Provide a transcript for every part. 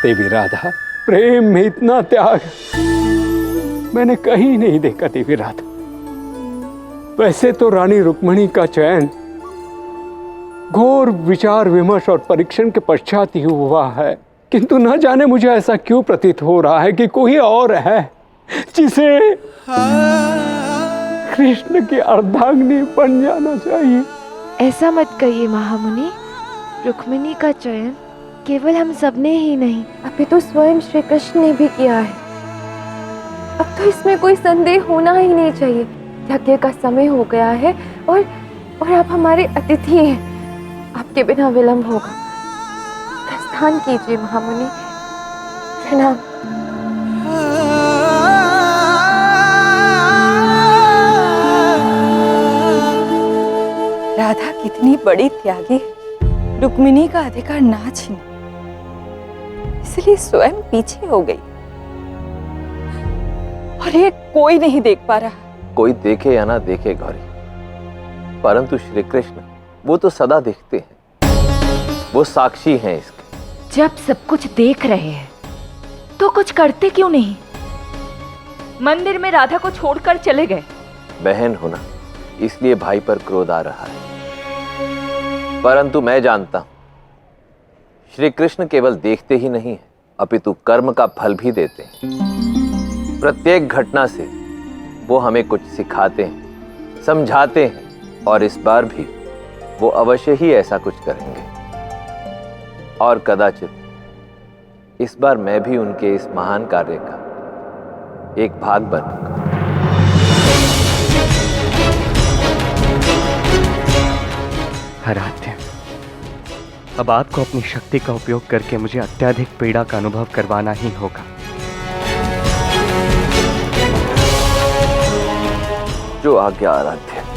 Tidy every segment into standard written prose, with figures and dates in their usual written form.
देवी राधा, प्रेम में इतना त्याग मैंने कहीं नहीं देखा देवी राधा। वैसे तो रानी रुक्मिणी का चयन घोर विचार विमर्श और परीक्षण के पश्चात ही हुआ है, किंतु न जाने मुझे ऐसा क्यों प्रतीत हो रहा है कि कोई और है जिसे कृष्ण की अर्धांगिनी बन जाना चाहिए। ऐसा मत कहिए महामुनि, रुक्मिणी का चयन केवल हम सबने ही नहीं, अभी तो स्वयं श्री कृष्ण ने भी किया है। अब तो इसमें कोई संदेह होना ही नहीं चाहिए। यज्ञ का समय हो गया है और आप हमारे अतिथि हैं। आपके बिना विलंब होगा। प्रस्थान कीजिए महामुनि। प्रणाम। राधा कितनी बड़ी त्यागी, रुक्मिणी का अधिकार ना छीने, इसलिए स्वयं पीछे हो गई और ये कोई नहीं देख पा रहा। कोई देखे या ना देखे गौरी, परंतु श्री कृष्ण वो तो सदा देखते हैं, वो साक्षी हैं इसके। जब सब कुछ देख रहे हैं तो कुछ करते क्यों नहीं? मंदिर में राधा को छोड़कर चले गए। बहन होना इसलिए भाई पर क्रोध आ रहा है, परंतु मैं जानता हूं श्री कृष्ण केवल देखते ही नहीं है, अपितु कर्म का फल भी देते हैं। प्रत्येक घटना से वो हमें कुछ सिखाते हैं, समझाते हैं, और इस बार भी वो अवश्य ही ऐसा कुछ करेंगे। और कदाचित इस बार मैं भी उनके इस महान कार्य का एक भाग बनूंगा। आराध्य, अब आपको अपनी शक्ति का उपयोग करके मुझे अत्यधिक पीड़ा का अनुभव करवाना ही होगा। जो आज्ञा आराध्य।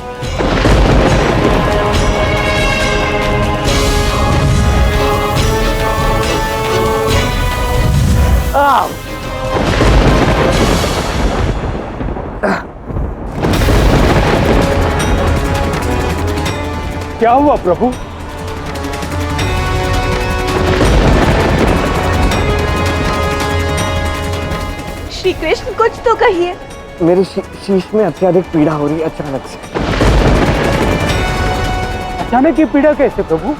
क्या हुआ प्रभु? श्री कृष्ण कुछ तो कहिए। मेरे शीश में अत्यधिक पीड़ा हो रही है अचानक से। अचानक की पीड़ा कैसे प्रभु?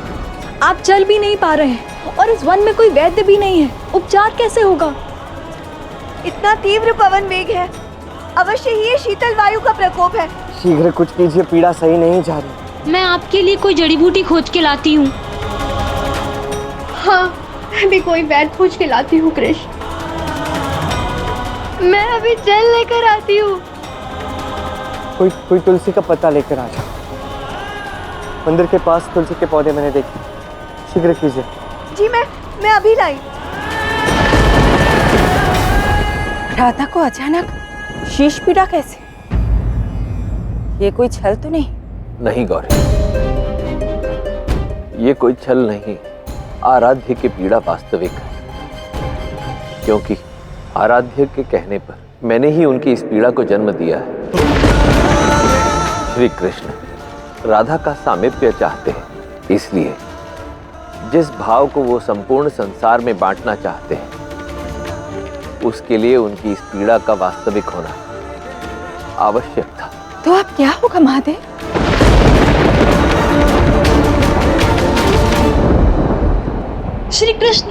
आप चल भी नहीं पा रहे हैं और इस वन में कोई वैद्य भी नहीं है, उपचार कैसे होगा? इतना तीव्र पवन वेग है, अवश्य ही ये शीतल वायु का प्रकोप है। शीघ्र कुछ कीजिए, पीड़ा सही नहीं जा रही। मैं आपके लिए कोई जड़ी बूटी खोज के लाती हूँ। हाँ, मैं भी कोई वैद्य खोज के लाती हूँ कृष्ण। मैं अभी जल लेकर आती हूँ। कोई तुलसी का पत्ता लेकर आ जाओ। मंदिर के पास तुलसी के पौधे मैंने देखे, शीघ्र कीजिए। जी मैं अभी लाई। राधा को अचानक शीश पीड़ा कैसे? ये कोई छल तो नहीं? नहीं गौरी, ये कोई छल नहीं। आराध्य की पीड़ा वास्तविक है, क्योंकि आराध्य के कहने पर मैंने ही उनकी इस पीड़ा को जन्म दिया है। श्री कृष्ण राधा का सामीप्य चाहते हैं, इसलिए जिस भाव को वो संपूर्ण संसार में बांटना चाहते हैं, उसके लिए उनकी इस पीड़ा का वास्तविक होना आवश्यक था। तो अब क्या होगा महादेव? श्री कृष्ण,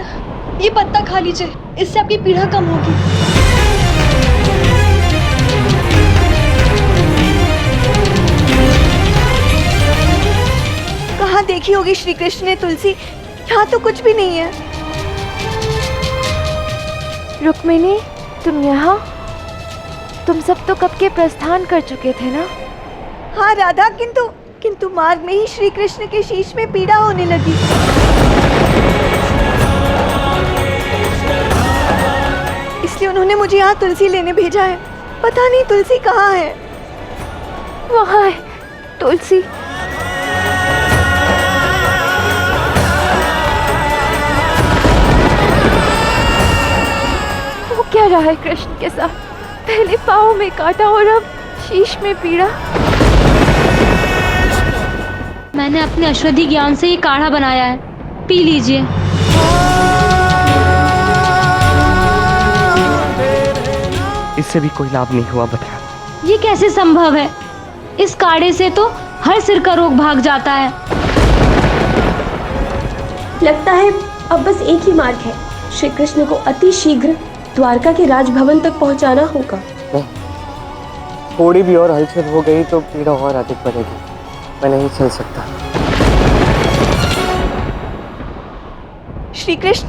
ये पत्ता खा लीजिए, इससे आपकी पीड़ा कम होगी। कहाँ देखी होगी श्री कृष्ण ने तुलसी? यहाँ तो कुछ भी नहीं है। रुक्मिणी, तुम यहाँ? तुम सब तो कब के प्रस्थान कर चुके थे ना? हाँ राधा, किंतु मार्ग में ही श्री कृष्ण के शीश में पीड़ा होने लगी। इसलिए उन्होंने मुझे यहाँ तुलसी लेने भेजा है। पता नहीं तुलसी कहाँ है। वहाँ है तुलसी। वो क्या रहा है कृष्ण के साथ? पहले पाँव में काटा और अब शीश में पीड़ा। मैंने अपने औषधि ज्ञान से ये काढ़ा बनाया है, पी लीजिए। इससे भी कोई लाभ नहीं हुआ बता। ये कैसे संभव है? इस काढ़े से तो हर सिर का रोग भाग जाता है। लगता है अब बस एक ही मार्ग है, श्री कृष्ण को अति शीघ्र द्वारका के राजभवन तक पहुंचाना होगा। नहीं, थोड़ी भी और हलचल हो गई तो पीड़ा और अधिक बढ़ेगी। मैं नहीं चल सकता। श्री कृष्ण,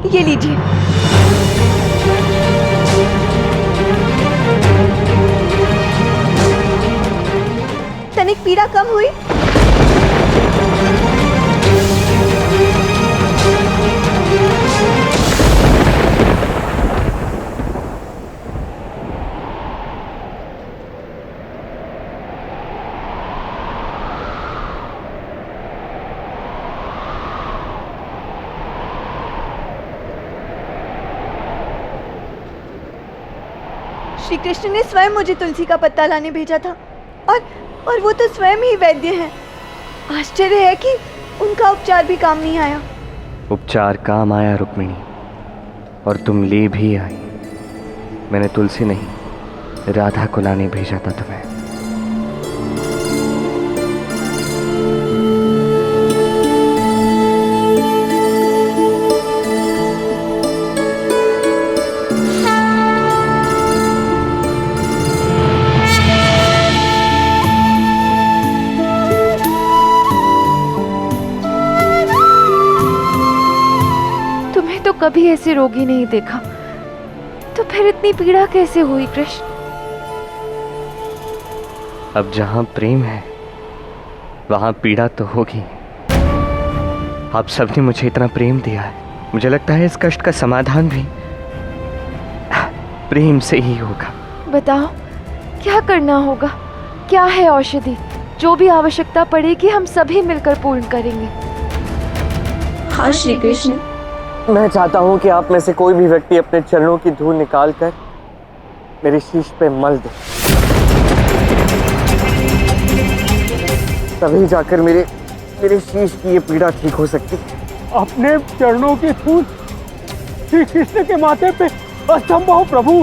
ये लीजिए। तनिक पीड़ा कम हुई? श्री कृष्ण ने स्वयं मुझे तुलसी का पत्ता लाने भेजा था और वो तो स्वयं ही वैद्य हैं। आश्चर्य है कि उनका उपचार भी काम नहीं आया। उपचार काम आया रुक्मिणी, और तुम ले भी आई। मैंने तुलसी नहीं, राधा को लाने भेजा था तुम्हें। तो कभी ऐसे रोगी नहीं देखा, तो फिर इतनी पीड़ा कैसे हुई कृष्ण? अब जहां प्रेम है वहां पीड़ा तो होगी। आप सबने मुझे इतना प्रेम दिया है, मुझे लगता है इस कष्ट का समाधान भी प्रेम से ही होगा। बताओ क्या करना होगा? क्या है औषधि? जो भी आवश्यकता पड़ेगी हम सभी मिलकर पूर्ण करेंगे। हाँ श्री कृष्ण, मैं चाहता हूँ कि आप में से कोई भी व्यक्ति अपने चरणों की धूल निकालकर मेरे शीश पे मल दे, तभी जाकर मेरे शीश की ये पीड़ा ठीक हो सकती है। अपने चरणों की धूल श्री कृष्ण के माथे पे असंभव प्रभु,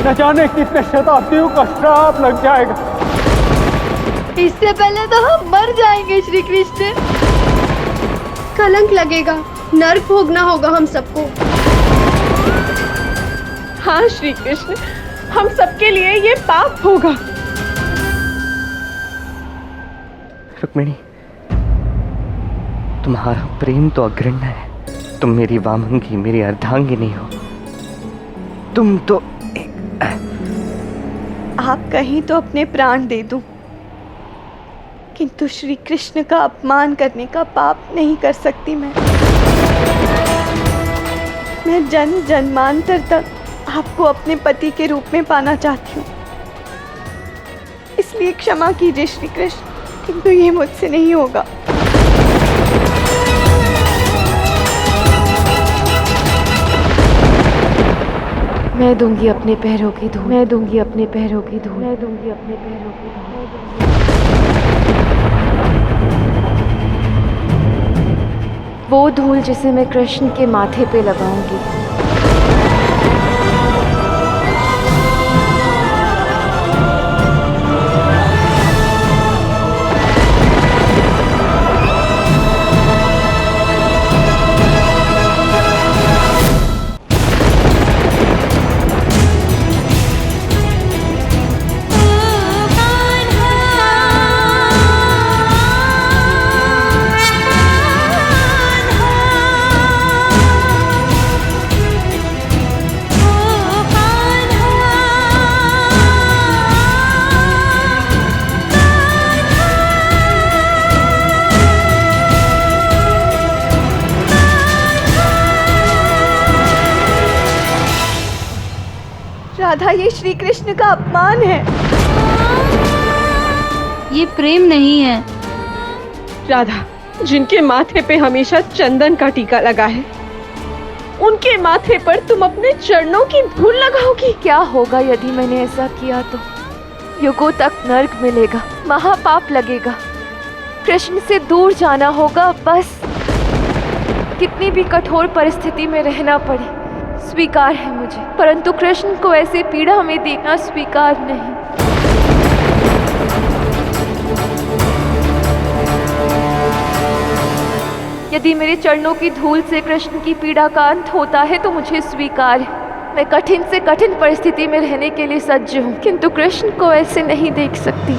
न जाने कितने शताब्दियों का श्राप लग जाएगा। इससे पहले तो हम मर जाएंगे श्री कृष्ण। कलंक लगेगा, नर्क भोगना होगा हम सबको। हाँ श्री कृष्ण, हम सबके लिए ये पाप होगा। रुक्मिणी, तुम्हारा प्रेम तो अग्रण्य है। तुम मेरी वामंगी, मेरी अर्धांगिनी हो। तुम तो आप कहीं तो अपने प्राण दे दूं, किंतु श्री कृष्ण का अपमान करने का पाप नहीं कर सकती मैं जन्म जन्मांतर तक आपको अपने पति के रूप में पाना चाहती हूँ। इसलिए क्षमा कीजिए श्री कृष्ण, किंतु ये मुझसे नहीं होगा। मैं दूंगी अपने पैरों की धूल, मैं दूंगी अपने पैरों की धूल, मैं दूंगी अपने पैरों की धूल। वो धूल जिसे मैं कृष्ण के माथे पे लगाऊंगी। राधा, ये श्री कृष्ण का अपमान है। ये प्रेम नहीं है। राधा, जिनके माथे पे हमेशा चंदन का टीका लगा है, उनके माथे पर तुम अपने चरणों की धूल लगाओगी? क्या होगा यदि मैंने ऐसा किया? तो युगों तक नर्क मिलेगा, महापाप लगेगा, कृष्ण से दूर जाना होगा। बस कितनी भी कठोर परिस्थिति में रहना पड़े, स्वीकार है मुझे, परंतु कृष्ण को ऐसे पीड़ा में देखना स्वीकार नहीं। यदि मेरे चरणों की धूल से कृष्ण की पीड़ा का अंत होता है तो मुझे स्वीकार है। मैं कठिन से कठिन परिस्थिति में रहने के लिए सज्ज हूँ, किंतु कृष्ण को ऐसे नहीं देख सकती।